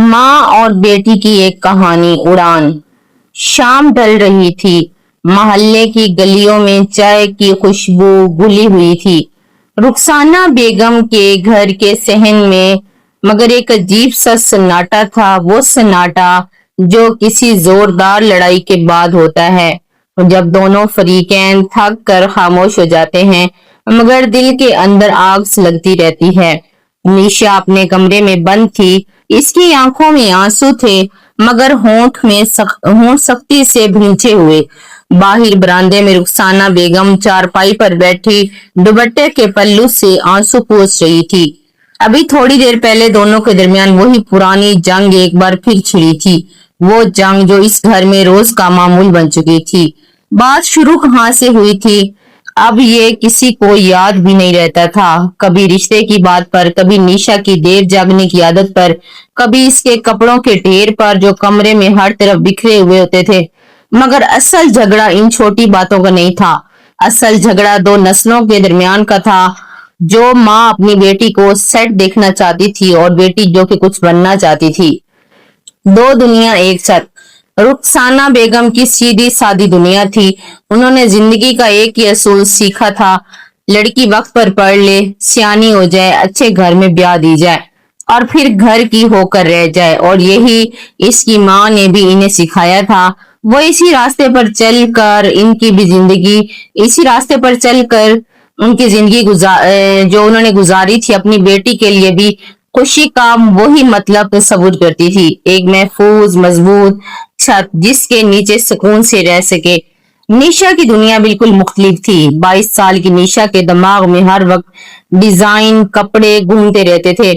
माँ और बेटी की एक कहानी। उड़ान। शाम ढल रही थी। मोहल्ले की गलियों में चाय की खुशबू घुली हुई थी। रुखसाना बेगम के घर के सहन में मगर एक अजीब सा सन्नाटा था। वो सन्नाटा जो किसी जोरदार लड़ाई के बाद होता है, जब दोनों फरीकैन थक कर खामोश हो जाते हैं मगर दिल के अंदर आग लगती रहती है। निशा अपने कमरे में बंद थी। इसकी आंखों में आंसू थे मगर होंठ सख्ती से भींचे हुए। बाहर बरामदे में रुखसाना बेगम चारपाई पर बैठी दुपट्टे के पल्लू से आंसू पोंछ रही थी। अभी थोड़ी देर पहले दोनों के दरमियान वही पुरानी जंग एक बार फिर छिड़ी थी। वो जंग जो इस घर में रोज का मामूल बन चुकी थी। बात शुरू कहाँ से हुई थी अब ये किसी को याद भी नहीं रहता था। कभी रिश्ते की बात पर, कभी निशा की देर जागने की आदत पर, कभी इसके कपड़ों के ढेर पर जो कमरे में हर तरफ बिखरे हुए होते थे। मगर असल झगड़ा इन छोटी बातों का नहीं था। असल झगड़ा दो नस्लों के दरमियान का था। जो माँ अपनी बेटी को सेट देखना चाहती थी और बेटी जो कि कुछ बनना चाहती थी। दो दुनिया एक साथ। रुखसाना बेगम की सीधी सादी दुनिया थी। उन्होंने जिंदगी का एक ही असूल सीखा था, लड़की वक्त पर पढ़ ले, सियानी हो जाए, अच्छे घर में ब्याह दी जाए और फिर घर की होकर रह जाए। और यही इसकी माँ ने भी इन्हें सिखाया था। वो इसी रास्ते पर चलकर इनकी भी जिंदगी, इसी रास्ते पर चलकर उनकी जिंदगी जो उन्होंने गुजारी थी अपनी बेटी के लिए भी खुशी का वही मतलब तस्वुर करती थी। एक महफूज मजबूत छत जिसके नीचे सुकून से रह सके। निशा की दुनिया बिल्कुल मुख्तलिफ थी। 22 साल की निशा के दिमाग में हर वक्त डिजाइन कपड़े घूमते रहते थे।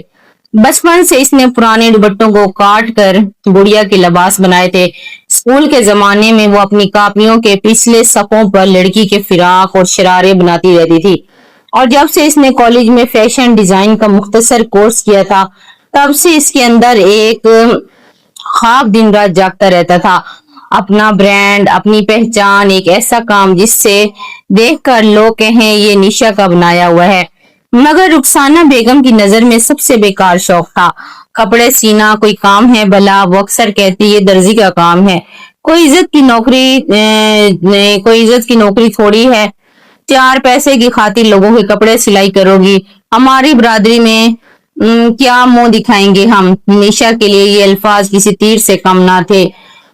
बचपन से इसने पुराने दुपट्टों को काट कर गुड़िया के लिबास बनाए थे। स्कूल के जमाने में वो अपनी कापियों के पिछले सफ़ों पर लड़की के फिराक और शरारे बनाती रहती थी। और जब से इसने कॉलेज में फैशन डिजाइन का मुख्तसर कोर्स किया था, तब से इसके अंदर एक ख्वाब दिन रात जागता रहता था। अपना ब्रांड, अपनी पहचान, एक ऐसा काम जिससे देखकर लोग कहें ये निशा का बनाया हुआ है। मगर रुखसाना बेगम की नजर में सबसे बेकार शौक था कपड़े सीना। कोई काम है भला? वो अक्सर कहती ये दर्जी का काम है। कोई इज्जत की नौकरी थोड़ी है। 4 पैसे की खातिर लोगों के कपड़े सिलाई करोगी? हमारी बरादरी में क्या मुंह दिखाएंगे हम? निशा के लिए ये अल्फाज किसी तीर से कम ना थे।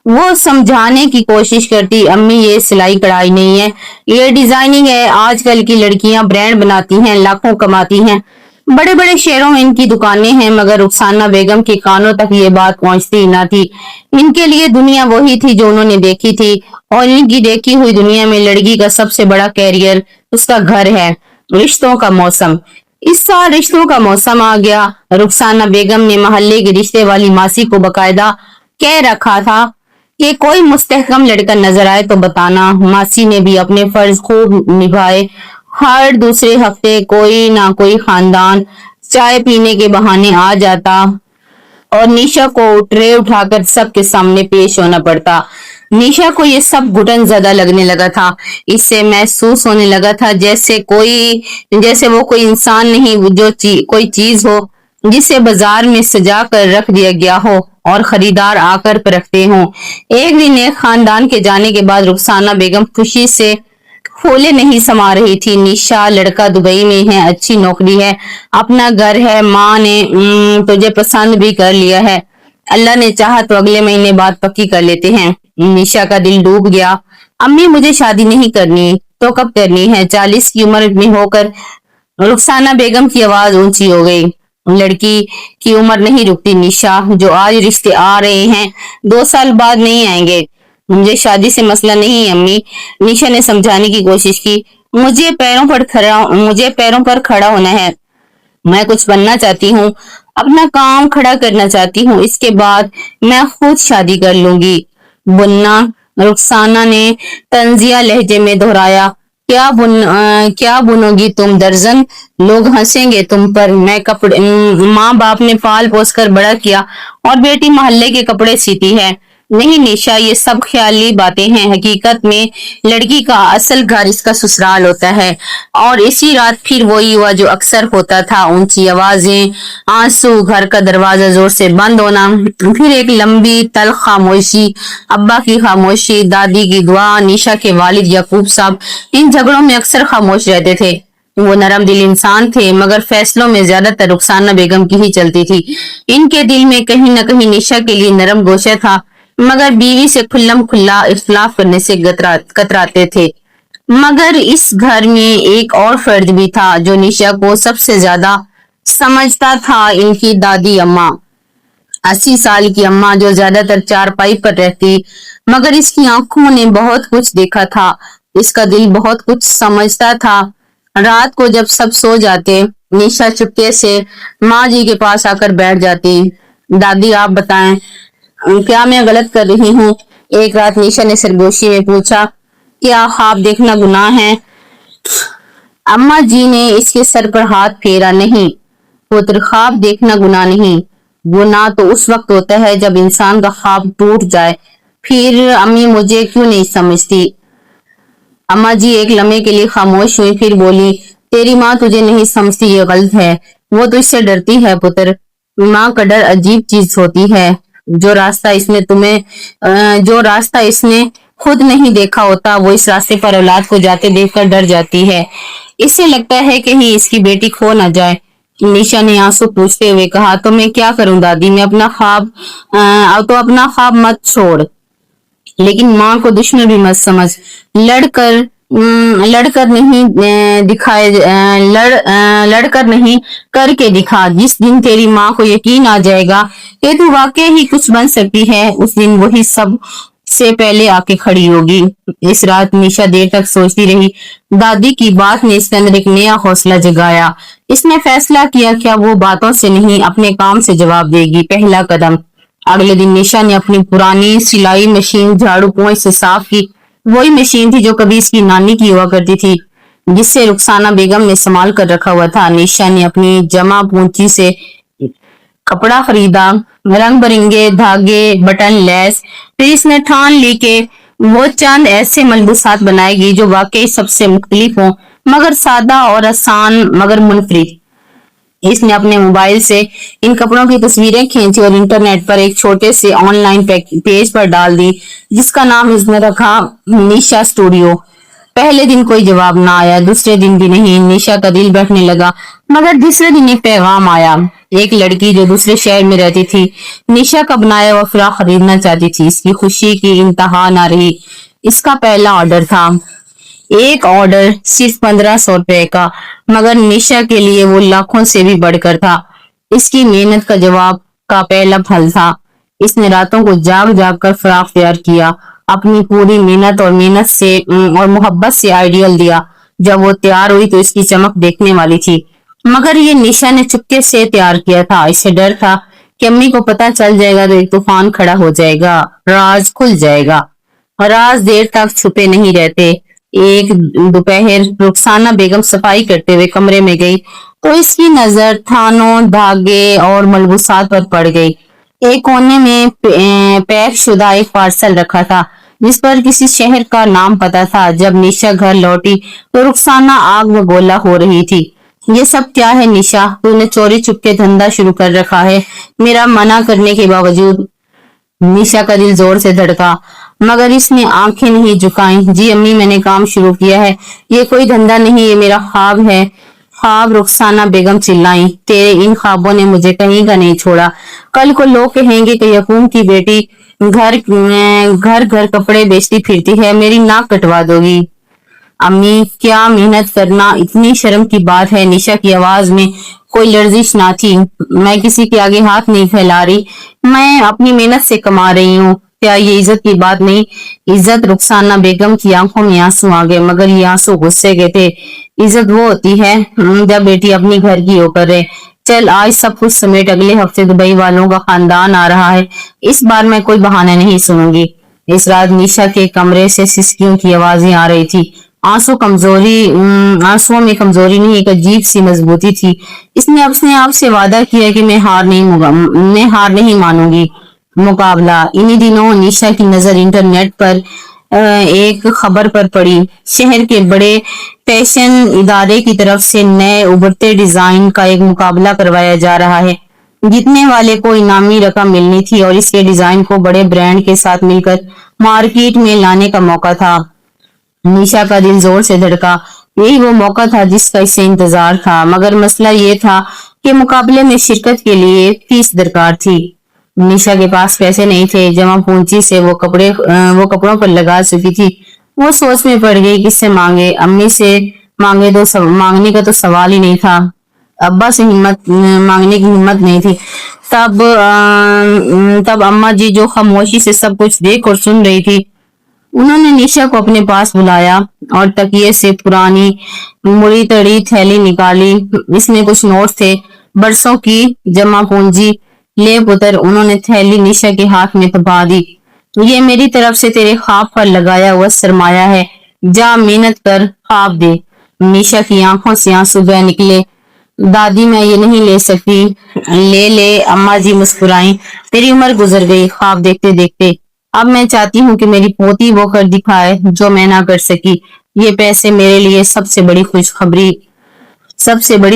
वो समझाने की कोशिश करती, अम्मी ये सिलाई कढ़ाई नहीं है, ये डिजाइनिंग है। आजकल की लड़कियां ब्रांड बनाती हैं, लाखों कमाती हैं, बड़े बड़े शहरों में इनकी दुकानें हैं। मगर रुखसाना बेगम के कानों तक ये बात पहुंचती ही ना थी। इनके लिए दुनिया वही थी जो उन्होंने देखी थी। और इनकी देखी हुई दुनिया में लड़की का सबसे बड़ा कैरियर उसका घर है। रिश्तों का मौसम। इस साल रिश्तों का मौसम आ गया। रुखसाना बेगम ने मोहल्ले की रिश्ते वाली मासी को बकायदा कह रखा था कि कोई मुस्तहकम लड़का नजर आए तो बताना। मासी ने भी अपने फर्ज खूब निभाए। हर दूसरे हफ्ते कोई ना कोई खानदान चाय पीने के बहाने आ जाता और निशा को ट्रे उठाकर सबके सामने पेश होना पड़ता। निशा को ये सब घुटन ज्यादा लगने लगा था। इससे महसूस होने लगा था जैसे वो कोई इंसान नहीं, जो कोई चीज हो जिसे बाजार में सजा कर रख दिया गया हो और खरीदार आकर परखते हों। एक दिन एक खानदान के जाने के बाद रुखसाना बेगम खुशी से फूले नहीं समा रही थी। निशा, लड़का दुबई में है, अच्छी नौकरी है, अपना घर है, माँ ने तुझे पसंद भी कर लिया है, अल्लाह ने चाहा तो अगले महीने बात पक्की कर लेते हैं। निशा का दिल डूब गया। अम्मी मुझे शादी नहीं करनी तो कब करनी है? 40 की उम्र में होकर रुखसाना बेगम की आवाज ऊंची हो गई। लड़की की उम्र नहीं रुकती निशा। जो आज रिश्ते आ रहे हैं 2 साल बाद नहीं आएंगे। मुझे शादी से मसला नहीं है अम्मी, निशा ने समझाने की कोशिश की। मुझे पैरों पर खड़ा होना है। मैं कुछ बनना चाहती हूँ, अपना काम खड़ा करना चाहती हूँ। इसके बाद मैं खुद शादी कर लूंगी। बुनना, रुखसाना ने तंजिया लहजे में दोहराया। क्या बुनोगी तुम? दर्जन लोग हंसेंगे तुम पर। मैं कपड़े, माँ बाप ने पाल पोस कर बड़ा किया और बेटी मोहल्ले के कपड़े सीती है। نہیں निशा, ये सब ख्याली बातें हैं। हकीकत में लड़की का असल घर इसका ससुराल होता है। और इसी रात फिर वही हुआ जो अक्सर होता था। ऊंची आवाजें, आंसू, घर का दरवाजा जोर से बंद होना, फिर एक लंबी तल्ख खामोशी, अब्बा की खामोशी, दादी की दुआ। निशा के वालिद याकूब साहब इन झगड़ों में अक्सर खामोश रहते थे। वो नरम दिल इंसान थे, मगर फैसलों में ज्यादातर रुखसाना बेगम की ही चलती थी। इनके दिल में कहीं न कहीं निशा के लिए नरम गोशा था, मगर बीवी से खुल्लम खुल्ला इख्तिलाफ करने से कतराते थे। मगर इस घर में एक और फर्द भी था जो निशा को सबसे ज्यादा समझता था, इनकी दादी अम्मा। 80 साल की अम्मा जो ज्यादातर चारपाई पर रहती, मगर इसकी आंखों ने बहुत कुछ देखा था, इसका दिल बहुत कुछ समझता था। रात को जब सब सो जाते, निशा चुपके से माँ जी के पास आकर बैठ जाती। दादी आप बताएं, क्या मैं गलत कर रही हूँ? एक रात निशा ने सरगोशी में पूछा। क्या ख्वाब देखना गुनाह है? अम्मा जी ने इसके सर पर हाथ फेरा। नहीं पुत्र, ख्वाब देखना गुनाह नहीं। गुनाह तो उस वक्त होता है जब इंसान का ख्वाब टूट जाए। फिर अम्मी मुझे क्यों नहीं समझती? अम्मा जी एक लम्हे के लिए खामोश हुई, फिर बोली, तेरी माँ तुझे नहीं समझती, ये गलत है। वो तो इससे डरती है पुत्र। माँ का डर अजीब चीज होती है। जो रास्ता इसने खुद नहीं देखा होता, वो इस रास्ते पर औलाद को जाते देखकर डर जाती है। इससे लगता है कहीं इसकी बेटी खो न जाए। निशा ने आंसू पूछते हुए कहा, तो मैं क्या करूं दादी? मैं अपना ख्वाब अपना ख्वाब मत छोड़, लेकिन माँ को दुश्मन भी मत समझ। लड़कर लड़कर नहीं दिखाए लड़कर नहीं करके दिखा। जिस दिन तेरी माँ को यकीन आ जाएगा कि तू वाकई ही कुछ बन सकती है, उस दिन वही सब से पहले आके खड़ी होगी। इस रात निशा देर तक सोचती रही। दादी की बात ने इसके अंदर एक नया हौसला जगाया। इसने फैसला किया क्या वो बातों से नहीं, अपने काम से जवाब देगी। पहला कदम। अगले दिन निशा ने अपनी पुरानी सिलाई मशीन झाड़ू पोंछ से साफ की। वही मशीन थी जो कभी इसकी नानी की हुआ करती थी, जिससे रुखसाना बेगम ने संभाल कर रखा हुआ था। निशा ने अपनी जमा पूंजी से कपड़ा खरीदा, रंग बिरंगे धागे, बटन, लैस। फिर इसने ठान ली कि वो चंद ऐसे मलबूसात बनाएगी जो वाकई सबसे मुख्तलिफ हो, मगर सादा और आसान मगर मुनफरिद। इसने अपने मोबाइल से इन कपड़ों की तस्वीरें खींची और इंटरनेट पर एक छोटे से ऑनलाइन पेज पर डाल दी, जिसका नाम इसने रखा निशा स्टूडियो। पहले दिन कोई जवाब ना आया, दूसरे दिन भी नहीं। निशा का दिल बैठने लगा, मगर तीसरे दिन एक पैगाम आया। एक लड़की जो दूसरे शहर में रहती थी, निशा का बनाया हुआ फ्रॉक खरीदना चाहती थी। इसकी खुशी की इंतहा ना रही। इसका पहला ऑर्डर था, एक ऑर्डर सिर्फ 1500 रुपए का, मगर निशा के लिए वो लाखों से भी बढ़कर था। इसकी मेहनत का जवाब का पहला फल था। इसने रातों को जाग जाग कर फ्रॉक तैयार किया, अपनी पूरी मेहनत से और मोहब्बत से आइडियल दिया। जब वो तैयार हुई तो इसकी चमक देखने वाली थी, मगर ये निशा ने चुपके से तैयार किया था। इसे डर था कि अम्मी को पता चल जाएगा तो एक तूफान खड़ा हो जाएगा, राज खुल जाएगा। राज देर तक छुपे नहीं रहते। एक दोपहर रुखसाना बेगम सफाई करते हुए कमरे में गई तो इसकी नजर थानों, धागे और मलबूसात पर पड़ गई। एक कोने में पैक शुदा एक पार्सल रखा था, जिस पर किसी शहर का नाम पता था। जब निशा घर लौटी तो रुखसाना आग में गोला हो रही थी। ये सब क्या है निशा? तूने चोरी चुपके धंधा शुरू कर रखा है, मेरा मना करने के बावजूद। निशा का दिल जोर से धड़का, मगर इसने आंखें नहीं झुकाई। जी अम्मी, मैंने काम शुरू किया है, ये कोई धंधा नहीं, ये मेरा ख्वाब है। ख्वाब? रुखसाना बेगम चिल्लाई, तेरे इन ख्वाबों ने मुझे कहीं का नहीं छोड़ा। कल को लोग कहेंगे कि यकूम की बेटी घर घर कपड़े बेचती फिरती है, मेरी नाक कटवा दोगी। अम्मी, क्या मेहनत करना इतनी शर्म की बात है? निशा की आवाज में कोई लर्जिश ना थी। मैं किसी के आगे हाथ नहीं फैला रही, मैं अपनी मेहनत से कमा रही हूँ। क्या ये इज्जत की बात नहीं? इज्जत? रुखसाना बेगम की आंखों में आंसू आ गए, मगर ये आंसू गुस्से के थे। इज्जत वो होती है जब बेटी अपनी घर की होकर रहे। चल आज सब कुछ समेट, अगले हफ्ते दुबई वालों का खानदान आ रहा है, इस बार मैं कोई बहाना नहीं सुनूंगी। इस रात निशा के कमरे से सिसकियों की आवाजें आ रही थी। आंसुओं में कमजोरी नहीं, एक अजीब सी मजबूती थी। इसने अपने आप से वादा किया कि मैं हार नहीं मानूंगी। मुकाबला। इन्हीं दिनों निशा की नजर इंटरनेट पर एक खबर पर पड़ी। शहर के बड़े फैशन इदारे की तरफ से नए उभरते डिजाइन का एक मुकाबला करवाया जा रहा है। जीतने वाले को इनामी रकम मिलनी थी और इसके डिजाइन को बड़े ब्रांड के साथ मिलकर मार्केट में लाने का मौका था। निशा का दिल जोर से धड़का। यही वो मौका था जिसका इसे इंतजार था, मगर मसला ये था कि मुकाबले में शिरकत के लिए फीस दरकार थी। निशा के पास पैसे नहीं थे। जमा पूंजी से वो कपड़ों पर लगा चुकी थी। वो सोच में पड़ गई, किससे मांगे। अम्मी से मांगे तो मांगने का तो सवाल ही नहीं था। अब्बा से मांगने की हिम्मत नहीं थी। तब अम्मा जी जो खामोशी से सब कुछ देख और सुन रही थी, उन्होंने निशा को अपने पास बुलाया और तकिए से पुरानी मुड़ी तड़ी थैली निकाली। इसमें कुछ नोट थे, बरसों की जमा पूंजी। ले पुत्र, उन्होंने थैली निशा के हाथ में थमा दी। ये मेरी तरफ से तेरे ख्वाब पर लगाया हुआ सरमाया है, जा मेहनत कर, ख्वाब दे। निशा की आंखों से आंसू बह निकले। दादी, मैं ये नहीं ले सकती। ले, अम्मा जी मुस्कुराई। तेरी उम्र गुजर गई ख्वाब देखते देखते। अब मैं चाहती हूँ कि मेरी पोती वो कर दिखाए जो मैं ना कर सकी। ये पैसे मेरे लिए सबसे बड़ी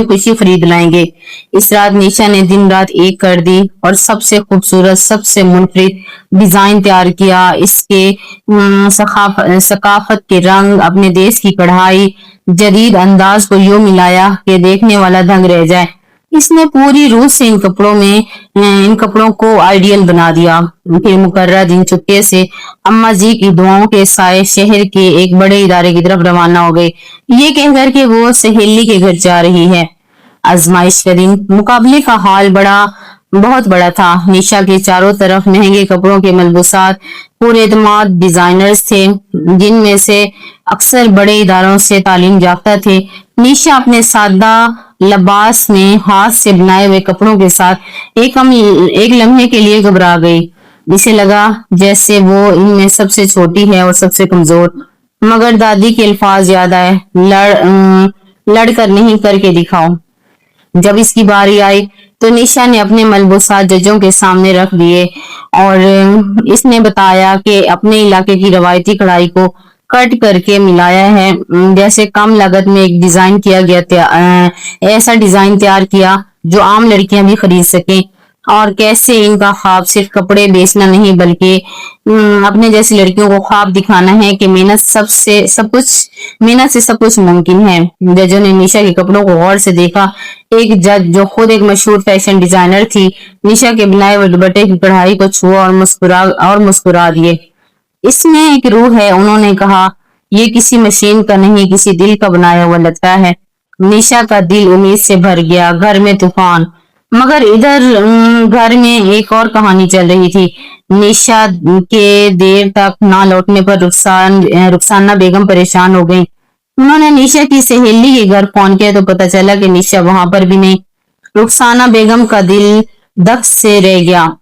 खुशी खरीद लाएंगे। इस रात निशा ने दिन रात एक कर दी और सबसे खूबसूरत, सबसे मुनफरिद डिजाइन तैयार किया। इसके सकाफत के रंग, अपने देश की कढ़ाई, जदीद अंदाज को यूं मिलाया कि देखने वाला दंग रह जाए। इसने पूरी रूह से इन कपड़ों को आइडियल बना दिया। फिर मुकर्रर दिन चुपके से अम्मा जी की दुआओं के साए शहर के एक बड़े इदारे की तरफ रवाना हो गए, ये कहकर कि वो सहेली के घर जा रही है। आजमाइश का दिन। मुकाबले का हाल बहुत बड़ा था। निशा के चारों तरफ महंगे कपड़ों के मलबूसात, पुरएतमाद डिजाइनर्स थे, जिनमें से अक्सर बड़े इदारों से तालीम याफ्ता थे। निशा अपने सादा लिबास में हाथ से बनाए हुए कपड़ों के साथ एक लम्हे के लिए घबरा गई। इसे लगा जैसे वो इनमें सबसे छोटी है और सबसे कमजोर। मगर दादी के अल्फाज याद आए, लड़ कर नहीं, करके दिखाओ। जब इसकी बारी आई तो निशा ने अपने मलबूसात जजों के सामने रख दिए और इसने बताया कि अपने इलाके की रवायती कढ़ाई को कट करके मिलाया है, जैसे कम लागत में एक डिजाइन किया गया, ऐसा डिजाइन तैयार किया जो आम लड़कियां भी खरीद सकें। और कैसे इनका ख्वाब सिर्फ कपड़े बेचना नहीं, बल्कि अपने जैसी लड़कियों को ख्वाब दिखाना है कि मेहनत से सब कुछ मुमकिन है। जजों ने निशा के कपड़ों को गौर से देखा। एक जज जो खुद एक मशहूर फैशन डिजाइनर थी, निशा के बनाए हुए दुपट्टे की कढ़ाई को छुआ और मुस्कुरा दिए। इसमें एक रूह है, उन्होंने कहा। ये किसी मशीन का नहीं, किसी दिल का बनाया हुआ लगता है। निशा का दिल उम्मीद से भर गया। घर में तूफान। मगर इधर घर में एक और कहानी चल रही थी। निशा के देर तक ना लौटने पर रुखसाना बेगम परेशान हो गई। उन्होंने निशा की सहेली के घर फोन किया तो पता चला कि निशा वहां पर भी नहीं। रुखसाना बेगम का दिल धक से रह गया।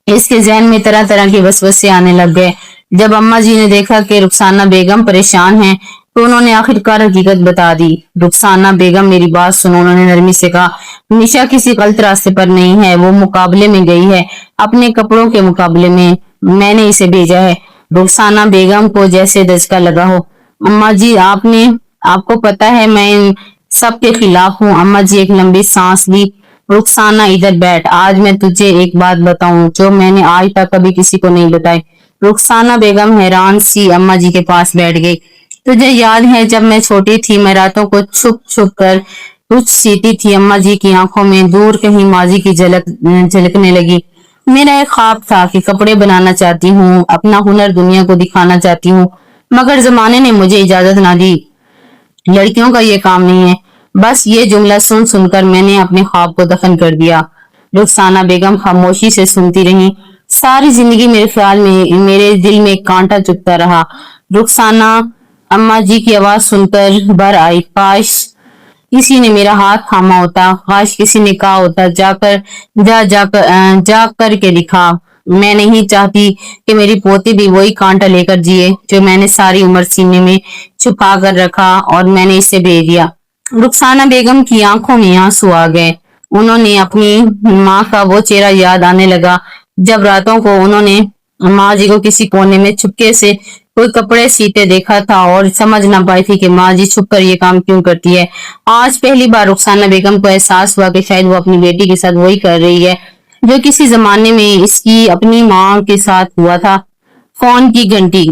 इसके जहन में तरह तरह के वसवसे आने लग गए। जब अम्मा जी ने देखा कि रुखसाना बेगम परेशान हैं, तो उन्होंने आखिरकार हकीकत बता दी। रुखसाना बेगम, मेरी बात सुनो, उन्होंने नरमी से कहा। निशा किसी गलत रास्ते पर नहीं है, वो मुकाबले में गई है, अपने कपड़ों के मुकाबले में। मैंने इसे भेजा है। रुखसाना बेगम को जैसे दचका लगा हो। अम्मा जी, आपको पता है मैं इन सब के खिलाफ हूँ। अम्मा जी एक लंबी सांस ली। रुखसाना, इधर बैठ। आज मैं तुझे एक बात बताऊं जो मैंने आज तक कभी किसी को नहीं बताई। रुखसाना बेगम हैरान सी अम्मा जी के पास बैठ गई। तुझे याद है जब मैं छोटी थी, मैं रातों को छुप छुप कर कुछ सीती थी। अम्मा जी की आंखों में दूर कहीं माजी की झलकने लगी। मेरा एक ख्वाब था कि कपड़े बनाना चाहती हूँ, अपना हुनर दुनिया को दिखाना चाहती हूँ, मगर जमाने ने मुझे इजाजत ना दी। लड़कियों का ये काम नहीं है। बस ये जुमला सुन सुनकर मैंने अपने ख्वाब को दफन कर दिया। रुखसाना बेगम खामोशी से सुनती रही। सारी जिंदगी मेरे ख्याल में, मेरे दिल में एक कांटा चुभता रहा। रुखसाना अम्मा जी की आवाज सुनकर भर आई। काश किसी ने मेरा हाथ थामा होता, काश किसी ने कहा होता, जा कर के दिखा। मैं नहीं चाहती कि मेरी पोती भी वही कांटा लेकर जिए जो मैंने सारी उम्र सीने में छुपा कर रखा और मैंने इसे भेज दिया। रुखसाना बेगम की आंखों में आंसू आ गए। उन्होंने अपनी माँ का वो चेहरा याद आने लगा जब रातों को उन्होंने माँ जी को किसी कोने में चुपके से कोई कपड़े सीते देखा था और समझ ना पाई थी कि माँ जी छुप कर ये काम क्यों करती है। आज पहली बार रुखसाना बेगम को एहसास हुआ कि शायद वो अपनी बेटी के साथ वही कर रही है जो किसी जमाने में इसकी अपनी माँ के साथ हुआ था। फोन की घंटी।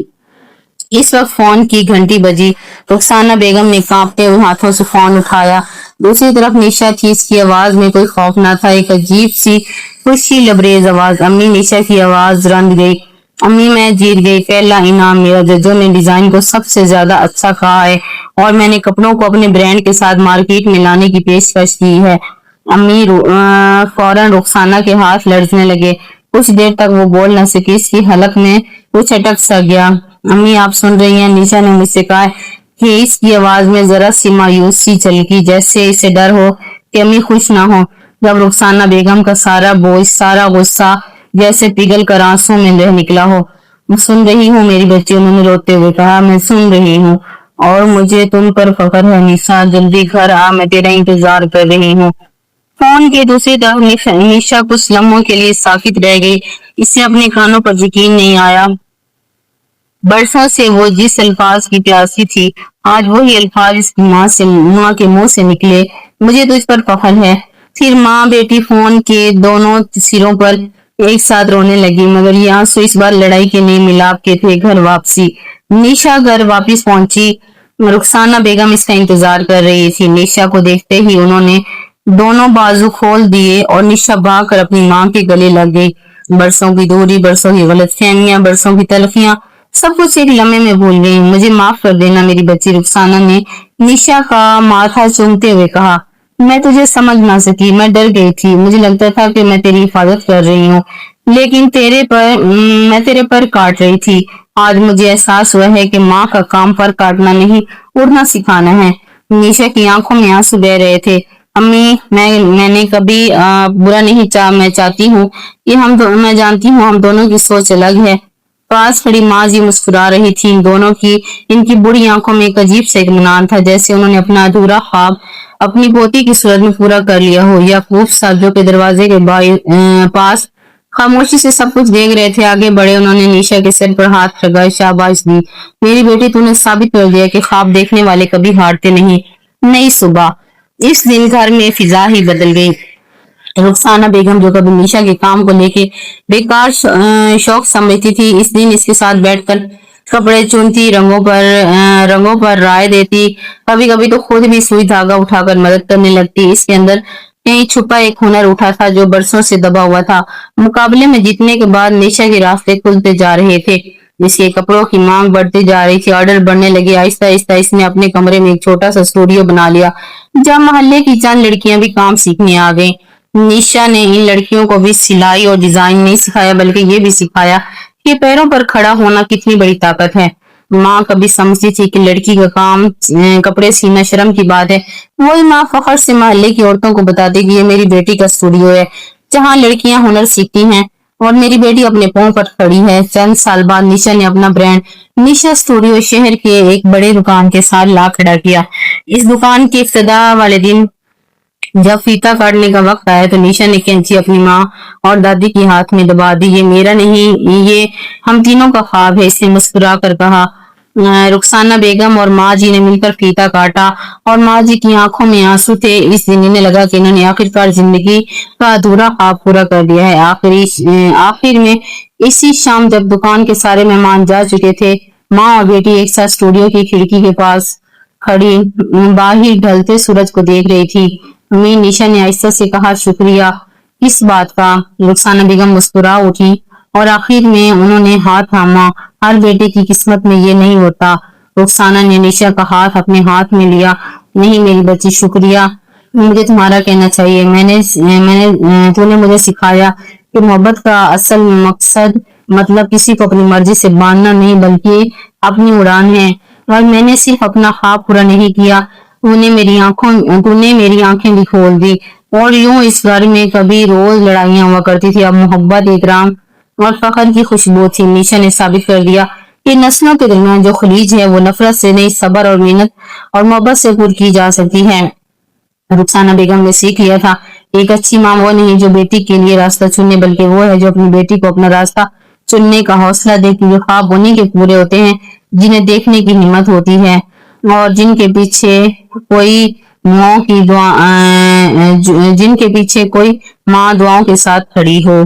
इस वक्त फोन की घंटी बजी। रुखसाना बेगम ने कांपते हुए हाथों से फोन उठाया। दूसरी तरफ निशा थी। इसकी आवाज में कोई खौफ न था, एक अजीब सी खुशी लबरेज आवाज। अम्मी, निशा की आवाज रंध गई। अम्मी, मैं जीत गई। पहला इनाम मेरा। जजों ने डिजाइन को सबसे ज्यादा अच्छा कहा है और मैंने कपड़ों को अपने ब्रांड के साथ मार्केट में लाने की पेशकश की है। अम्मी फौरन रुखसाना के हाथ लड़ने लगे। कुछ देर तक वो बोल न सकी। इसकी हलक में कुछ अटक सा गया। अम्मी, आप सुन रही हैं? निशा ने मुझसे कहा कि इसकी आवाज में जरा सी मायूसी झलकी, जैसे इसे डर हो कि अम्मी खुश ना हो। जब रुखसाना बेगम का सारा बोझ, सारा गुस्सा जैसे पिघल कर आंसू में बह निकला हो। मैं सुन रही हूँ मेरी बच्ची, उन्होंने रोते हुए कहा। मैं सुन रही हूँ और मुझे तुम पर फख्र है निशा। जल्दी घर आ, मैं तेरा इंतजार कर रही हूँ। फोन के दूसरी तरफ निशा कुछ लम्हों के लिए साकित रह गई। इसे अपने कानों पर यकीन नहीं आया। बरसों से वो जिस अल्फाज की प्यासी थी, आज वही अल्फाज इसकी माँ के मुंह से निकले। मुझे तो इस पर फख्र है। फिर माँ बेटी फोन के दोनों सिरों पर एक साथ रोने लगी, मगर ये आंसू इस बार लड़ाई के नहीं, मिलाप के थे। घर वापसी। निशा घर वापस पहुंची। रुखसाना बेगम इसका इंतजार कर रही थी। निशा को देखते ही उन्होंने दोनों बाजू खोल दिए और निशा भाग कर अपनी माँ के गले लग गई। बरसों की दूरी, बरसों की गलतफहमियां, बरसों की तलखियां, सब कुछ एक लम्हे में भूल गई। मुझे माफ कर देना मेरी बच्ची, रुखसाना ने निशा का माथा चूमते हुए कहा। मैं तुझे समझ ना सकी, मैं डर गई थी। मुझे लगता था कि मैं तेरी हिफाजत कर रही हूँ, लेकिन मैं तेरे पर काट रही थी। आज मुझे एहसास हुआ है कि माँ का काम पर काटना नहीं, उड़ना सिखाना है। निशा की आंखों में आंसू बह रहे थे। अम्मी, मैंने कभी बुरा नहीं चाहा। मैं चाहती हूँ कि मैं जानती हूँ हम दोनों की सोच अलग है। पास खड़ी माँ जी मुस्कुरा रही थी। इन दोनों की, इनकी बुरी आंखों में एक अजीब सा इत्मीनान था, जैसे उन्होंने अपना अधूरा ख्वाब अपनी पोती की सूरत में पूरा कर लिया हो। याकूब साहब जो के दरवाजे के पास खामोशी से सब कुछ देख रहे थे, आगे बढ़े। उन्होंने निशा के सिर पर हाथ रखा, शाबाश दी मेरी बेटी, तूने साबित कर दिया कि ख्वाब देखने वाले कभी हारते नहीं। नई सुबह। इस दिन घर में फिजा ही बदल गई। रुखसाना बेगम जो कभी निशा के काम को लेके बेकार शौक समझती थी, इस दिन इसके साथ बैठकर कपड़े चुनती, रंगों पर राय देती, कभी कभी तो खुद भी सुई धागा उठाकर मदद करने लगती। इसके अंदर कहीं छुपा एक हुनर उठा था जो बरसों से दबा हुआ था। मुकाबले में जीतने के बाद निशा के रास्ते खुलते जा रहे थे। इसके कपड़ों की मांग बढ़ती जा रही थी, ऑर्डर बढ़ने लगे। आहिस्ता आहिस्ता इसने अपने कमरे में एक छोटा सा स्टूडियो बना लिया, जहाँ मोहल्ले की चंद लड़कियां भी काम सीखने आ गईं। निशा ने इन लड़कियों को भी सिलाई और डिजाइन नहीं सिखाया, बल्कि ये भी सिखाया कि पैरों पर खड़ा होना कितनी बड़ी ताकत है। माँ कभी समझती थी कि लड़की का काम कपड़े सीना शर्म की बात है, वही माँ फखर से मोहल्ले की औरतों को बताती कि ये मेरी बेटी का स्टूडियो है, जहाँ लड़कियां हुनर सीखती हैं और मेरी बेटी अपने पांव पर खड़ी है। चंद साल बाद निशा ने अपना ब्रांड निशा स्टूडियो शहर के एक बड़े दुकान के साथ ला खड़ा किया। इस दुकान की इब्तिदा वाले दिन जब फीता काटने का वक्त आया तो निशा ने कैंची अपनी माँ और दादी के हाथ में दबा दी। ये मेरा नहीं, ये हम तीनों का ख्वाब है, इसने मुस्कुरा कर कहा। रुखसाना बेगम और माँ जी ने मिलकर फीता काटा और माँ जी की आंखों में आंसू थे। इस दिन इन्हें लगा कि इन्होंने आखिरकार जिंदगी का अधूरा ख्वाब पूरा कर दिया है। आखिर में इसी शाम जब दुकान के सारे मेहमान जा चुके थे, माँ और बेटी एक साथ स्टूडियो की खिड़की के पास खड़ी बाहर ढलते सूरज को देख रही थी। अम्मी, निशा ने आहिस्ता से कहा, शुक्रिया इस बात का। रुखसाना बेगम मुस्कुरा उठी और आखिर में उन्होंने हाथ थामा। हर बेटे की किस्मत में ये नहीं होता। रुखसाना ने निशा का हाथ अपने हाथ में लिया। नहीं मेरी बच्ची, शुक्रिया मुझे तुम्हारा कहना चाहिए। तूने मुझे सिखाया कि मोहब्बत का असल मकसद मतलब किसी को अपनी मर्जी से बांधना नहीं, बल्कि अपनी उड़ान है। और मैंने सिर्फ अपना ख्वाब पूरा नहीं किया, तूने मेरी आंखें भी खोल दी। और यूं इस घर में कभी रोज लड़ाइयां हुआ करती थी, अब मोहब्बत, एहतराम और फख्र की खुशबू थी। निशा ने साबित कर दिया कि नस्लों के दरमियान जो खलीज है वो नफरत से नहीं, सब्र और मेहनत और मोहब्बत से पूरी की जा सकती है। रुखसाना बेगम ने सीख लिया था ایک اچھی ماں وہ نہیں جو بیٹی کے لیے راستہ چننے بلکہ وہ ہے جو اپنی بیٹی کو اپنا راستہ چننے کا حوصلہ دے، کیونکہ خواب انہیں کے پورے ہوتے ہیں جنہیں دیکھنے کی ہمت ہوتی ہے اور جن کے پیچھے کوئی ماں دعاؤں کے ساتھ کھڑی ہو۔